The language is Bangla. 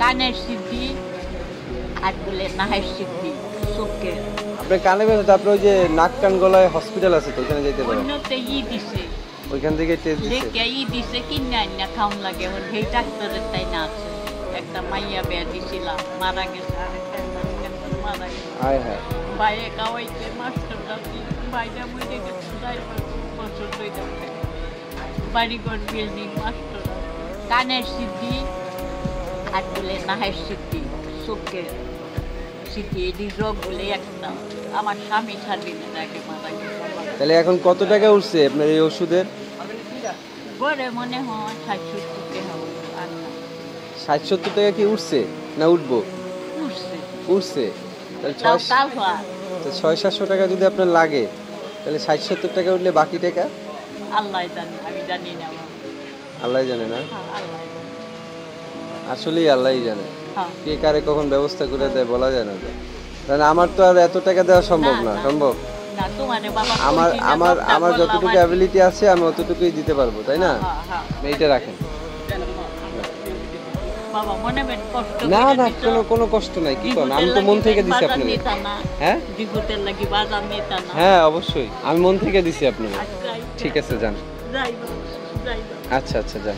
কানের সিদ্ধি আর বলে নাহের সিদ্ধি চোখে। আপনার কানে ব্যথা, তারপরে ওই যে নাক কান গলায় হসপিটাল আছে তো ওইখানে যেতে পারেন। অন্যতে দিছে ওইখান থেকে টেস্ট দিছে। দেখে দিছে কিনে আইনা খাওন লাগে। ওর সেই ডাক্তারের তাই না আছে। একটা মাইয়া বেয়া দিছিলাম, মারা গেছে। আরেকটা মারা গেছে। আয় হ্যাঁ, বাইরে খাওয়াইছে মাস্টার দাদি, বাইরে মরে গেছে। 4 বছর ধরে বাড়িঘর বিল্ডিং মাস্টার। কানের সিদ্ধি আর বলে নাহের সিদ্ধি চোখের সিদ্ধি, এটি রোগ বলে একটা। আমার স্বামী ছাড়বিনে তাকে মারা গেছে। তাহলে এখন কত টাকা উঠছে আপনার এই ওষুধের? পরে মনে হয় 60-70 টাকা হবে। আর না 60-70 টাকা কি উঠছে না উঠবো? উঠছে। উঠছে। তাহলে তাও তাও হয়। 600-700 টাকা যদি আপনার লাগে, তাহলে 60-70 টাকা উঠলে বাকি টাকা আল্লাহ জানে, আমি জানি না। আল্লাহ জানে না, হ্যাঁ, আল্লাহ জানে। আসলেই আল্লাহই জানে। হ্যাঁ। কে কারে কখন ব্যবস্থা করে দেয় বলা যায় না তো। কারণ আমার তো আর এত টাকা দেওয়া সম্ভব না। সম্ভব না তোমারে বাবা, আমার কইছি না, আমার সবটা আমার বললাম যতটুকু আর কি। অ্যাবিলিটি আছে আমি অতটুকুই দিতে পারবো, তাই না? হ্যাঁ, হ্যাঁ। এইটা রাখেন। বাবা মনে বেন কষ্ট না করে না, দিছো। কোনো কষ্ট নাই। কি করেন, আমি তো বিপদের মন লাগি থেকে দিছি বাজার আপনাকে। নিতা না। হ্যাঁ বিপদের লাগি বাজার নিতা না। হ্যাঁ, অবশ্যই আমি মন থেকে দিছি আপনাকে। আচ্ছা, ঠিক আছে, যান। যাইবা, যাইবা। আচ্ছা আচ্ছা, যান।